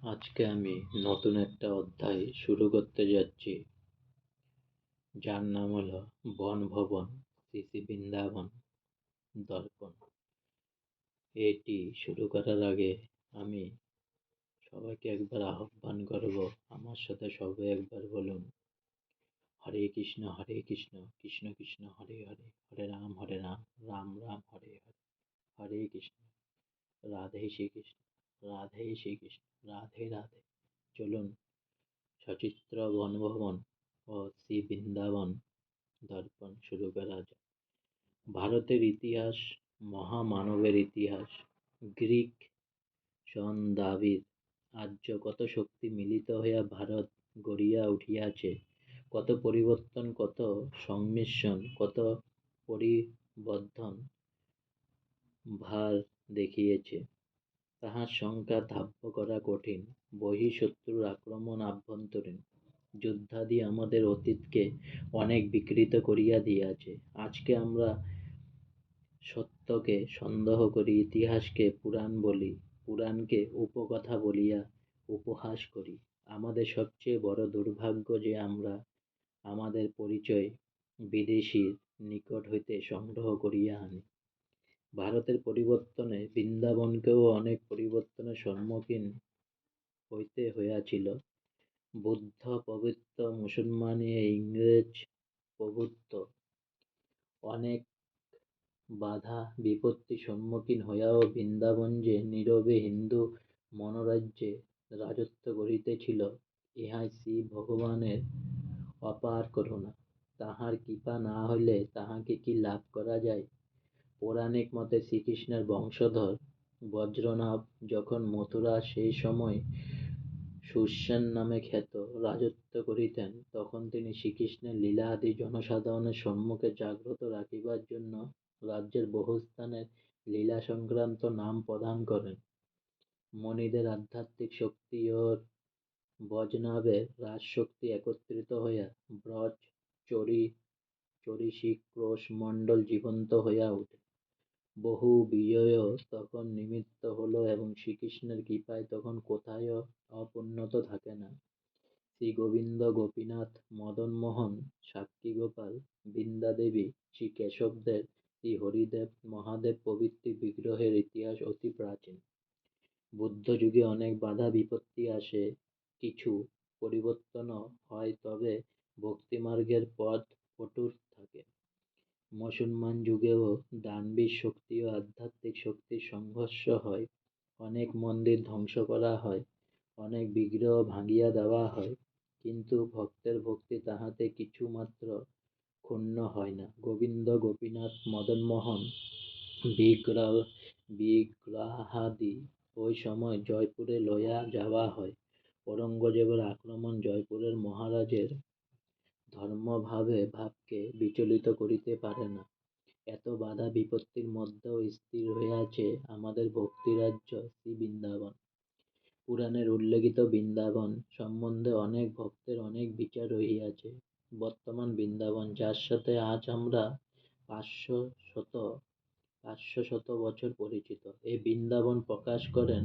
আজকে আমি নতুন একটা অধ্যায় শুরু করতে যাচ্ছি, যার নাম হলো বনভবন শ্রী শ্রী বৃন্দাবন দর্পণ। এটি শুরু করার আগে আমি সবাইকে একবার আহ্বান করব, আমার সাথে সবাই একবার বলুন, হরে কৃষ্ণ, কৃষ্ণ কৃষ্ণ হরে হরে, হরে রাম, রাম রাম হরে হরে, হরে কৃষ্ণ, রাধে শ্রীকৃষ্ণ, রাধে শ্রীকৃষ্ণ, রাধে রাধে। চলুন সচিত্র বনভবন ও শ্রী বৃন্দাবন দর্পণ শুরু করা যাক। ভারতের ইতিহাস মহামানবের ইতিহাস। গ্রিক সন দাবীর আর্য কত শক্তি মিলিত হইয়া ভারত গড়িয়া উঠিয়াছে, কত পরিবর্তন, কত সংমিশ্রণ, কত পরিবর্ধন ভার দেখিয়েছে, তাহার সংখ্যা ধাব্য করা কঠিন। বহিঃশত্রুর আক্রমণ, আভ্যন্তরীণ যুদ্ধাদি আমাদের অতীতকে অনেক বিকৃত করিয়া দিয়াছে। আজকে আমরা সত্যকে সন্দেহ করি, ইতিহাসকে পুরাণ বলি, পুরাণকে উপকথা বলিয়া উপহাস করি। আমাদের সবচেয়ে বড় দুর্ভাগ্য যে আমরা আমাদের পরিচয় বিদেশীর নিকট হইতে সংগ্রহ করিয়া আনি। ভারতের পরিবর্তনে বৃন্দাবনকেও অনেক পরিবর্তনের সম্মুখীন হইতে হইয়াছিল। বুদ্ধ প্রভৃত্য, মুসলমানি, ইংরেজ প্রভৃত্য অনেক বাধা বিপত্তির সম্মুখীন হইয়াও বৃন্দাবন যে নীরবে হিন্দু মনোরাজ্যে রাজত্ব করিতেছিল, ইহাই শ্রী ভগবানের অপার করুণা। তাঁহার কৃপা না হইলে তাহাকে কি লাভ করা যায়? পৌরাণিক মতে শ্রীকৃষ্ণের বংশধর বজ্রনাভ যখন মথুরা, সেই সময় সুরসেন নামে খ্যাত, রাজত্ব করিতেন, তখন তিনি শ্রীকৃষ্ণের লীলা আদি জনসাধারণের সম্মুখে জাগ্রত রাখিবার জন্য রাজ্যের বহু স্থানে লীলা সংক্রান্ত নাম প্রদান করেন। মণিদের আধ্যাত্মিক শক্তি ও বজ্রনাভের রাজশক্তি একত্রিত হইয়া ব্রজ চরিসিক ক্রোশ মণ্ডল জীবন্ত হইয়া ওঠে। বহু বিজয়ও তখন নিমিত্ত হল এবং শ্রীকৃষ্ণের কৃপায় তখন কোথায়ও অপূর্ণত থাকে না। শ্রী গোবিন্দ, গোপীনাথ, মদনমোহন, সাক্ষীগোপাল, বৃন্দাদেবী, শ্রী কেশবদেব, শ্রী হরিদেব, মহাদেব প্রভৃতি বিগ্রহের ইতিহাস অতি প্রাচীন। বুদ্ধযুগে অনেক বাধা বিপত্তি আসে, কিছু পরিবর্তনও হয়, তবে ভক্তিমার্গের পথ অটুট থাকে। মুসলমান যুগেও দানবীর শক্তি ও আধ্যাত্মিক শক্তির সংঘর্ষ হয়, অনেক মন্দির ধ্বংস করা হয়, অনেক বিগ্রহ ভাঙিয়া দেওয়া হয়, কিন্তু ভক্তের ভক্তি তাহাতে কিছুমাত্র ক্ষুণ্ণ হয় না। গোবিন্দ, গোপীনাথ, মদনমোহন বিগ্রহাদি ওই সময় জয়পুরে লইয়া যাওয়া হয়। ঔরঙ্গজেবের আক্রমণ জয়পুরের মহারাজের ভাবকে বিচলিত করিতে পারে না। এত বাধা বিপত্তির মধ্যেও স্থির হইয়াছে আমাদের ভক্তিরাজ্য শ্রী বৃন্দাবন। পুরাণের উল্লেখিত বৃন্দাবন সম্বন্ধে অনেক ভক্তের অনেক বিচার রহিয়াছে। বর্তমান বৃন্দাবন, যার সাথে আজ আমরা ৫০০ বছর পরিচিত, এই বৃন্দাবন প্রকাশ করেন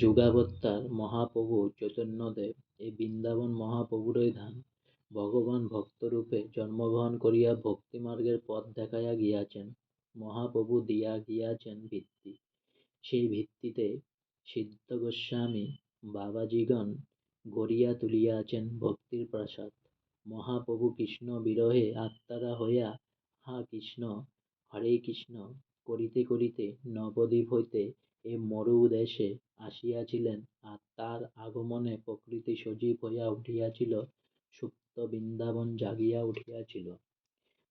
যুগাবতার মহাপ্রভু চৈতন্যদেব। এই বৃন্দাবন মহাপ্রভুরই ধাম। ভগবান ভক্তরূপে জন্মগ্রহণ করিয়া ভক্তিমার্গের পথ দেখাইয়া গিয়াছেন। মহাপ্রভু দিয়া গিয়াছেন ভিত্তি, সেই ভিত্তিতে সিদ্ধ গোস্বামী বাবাজীগণ গড়িয়া তুলিয়াছেন ভক্তির প্রাসাদ। মহাপ্রভু কৃষ্ণ বিরহে আত্মারা হইয়া হা কৃষ্ণ, হরে কৃষ্ণ করিতে করিতে নবদ্বীপ হইতে এ মরু দেশে আসিয়াছিলেন, আর তার আগমনে প্রকৃতি সজীব হইয়া উঠিয়াছিল, সুপ্ত বৃন্দাবন জাগিয়া উঠিয়াছিল।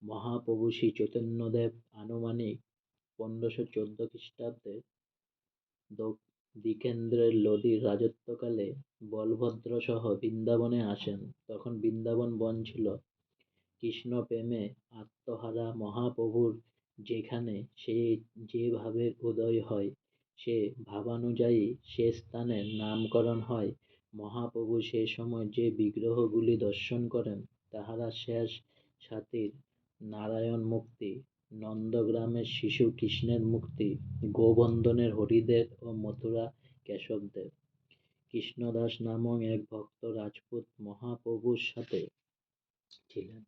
মহাপ্রভু শ্রী চৈতন্যদেব আনুমানিক ১৫১৪ খ্রিস্টাব্দে দ্বিকেন্দ্রের লোদীর রাজত্বকালে বলভদ্র সহ বৃন্দাবনে আসেন। তখন বৃন্দাবন বন ছিল। কৃষ্ণ প্রেমে আত্মহারা মহাপ্রভুর যেখানে যে ভাবের উদয় হয়, সে ভাবানুযায়ী সে স্থানের নামকরণ হয়। মহাপ্রভু সে সময় যে বিগ্রহগুলি দর্শন করেন, তাহারা শেষ সাতির নারায়ণ মুক্তি, নন্দগ্রামের শিশু কৃষ্ণের মুক্তি, গোবর্ধনের হরিদেব ও মথুরা কেশবদেব। কৃষ্ণদাস নামক এক ভক্ত রাজপুত মহাপ্রভুর সাথে ছিলেন।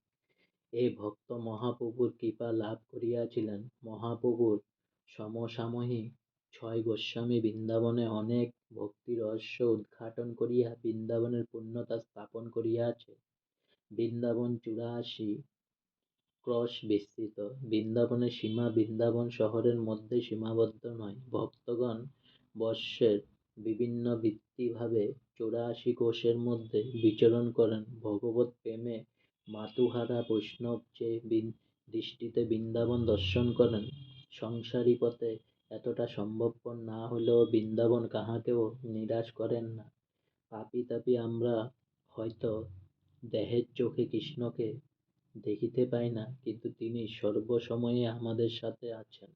এই ভক্ত মহাপ্রভুর কৃপা লাভ করিয়াছিলেন। মহাপ্রভুর সমসাময়িক ৬ গোস্বামী বৃন্দাবনে অনেক ভক্তি-রহস্য উদ্ঘাটন করিয়া বৃন্দাবনের পূর্ণতা স্থাপন করিয়াছে। বৃন্দাবন ৮৪ ক্রোশ বিস্তৃত। বৃন্দাবনের সীমা বৃন্দাবন শহরের মধ্যে সীমাবদ্ধ নয়। ভক্তগণ বর্ষের বিভিন্ন বৃত্তিভাবে ৮৪ কোশের মধ্যে বিচরণ করেন। ভগবৎ প্রেমে মাতুহারা বৈষ্ণব যে দৃষ্টিতে বৃন্দাবন দর্শন করেন, সংসারী পথে এতটা সম্ভবপর না হলেও বৃন্দাবন কাহাকেও নিরাশ করেন না। পাপী-তাপী আমরা হয়তো দেহের চোখে কৃষ্ণকে দেখিতে পাই না, কিন্তু তিনি সর্বসময়ে আমাদের সাথে আছেন।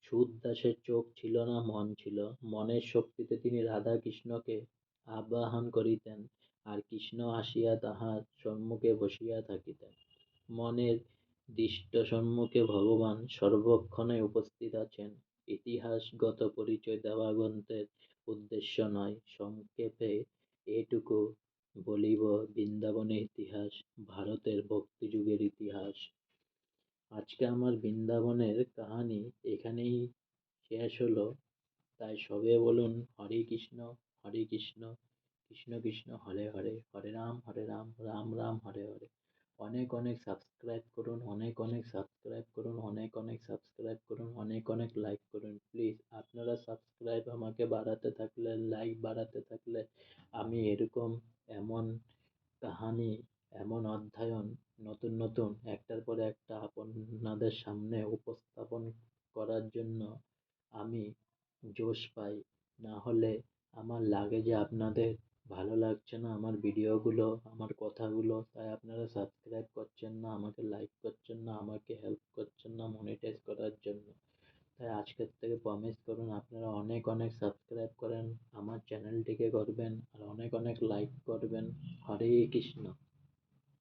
সূরদাসের চোখ ছিল না, মন ছিল। মনের শক্তিতে তিনি রাধা কৃষ্ণকে আবাহন করিতেন, আর কৃষ্ণ আসিয়া তাহার সম্মুখে বসিয়া থাকিতেন। মনের দৃষ্ট সম্মুখে ভগবান সর্বক্ষণে উপস্থিত আছেন। ইতিহাসগত পরিচয় দেওয়া গ্রন্থের উদ্দেশ্য নয়, সংক্ষেপে এটুকু বলিব, বৃন্দাবনের ইতিহাস ভারতের ভক্তিযুগের ইতিহাস। আজকে আমার বৃন্দাবনের কাহানি এখানেই শেষ হলো। তাই সবে বলুন হরে কৃষ্ণ, হরে কৃষ্ণ, কৃষ্ণ কৃষ্ণ হরে হরে, হরে রাম, রাম রাম হরে হরে। অনেক অনেক সাবস্ক্রাইব করুন, অনেক অনেক সাবস্ক্রাইব করুন, অনেক অনেক সাবস্ক্রাইব করুন, অনেক অনেক লাইক করুন। প্লিজ আপনারা সাবস্ক্রাইব আমাকে বাড়াতে থাকলে, লাইক বাড়াতে থাকলে আমি এরকম এমন কাহানি, এমন অধ্যয়ন নতুন নতুন একটার পর একটা আপনাদের সামনে উপস্থাপন করার জন্য আমি জোশ পাই। না হলে আমার লাগে যে আপনাদের ভালো লাগছে না আমার ভিডিওগুলো, আমার কথাগুলো, তাই আপনারা সাবস্ক্রাইব করছেন না, আমাকে লাইক করছেন না, আমাকে হেল্প করছেন না মনিটাইজ করার জন্য। তাই আজকের থেকে প্রমিস করুন আপনারা অনেক অনেক সাবস্ক্রাইব করেন, আমার চ্যানেলটিকে করবেন, আর অনেক অনেক লাইক করবেন। হরে কৃষ্ণ।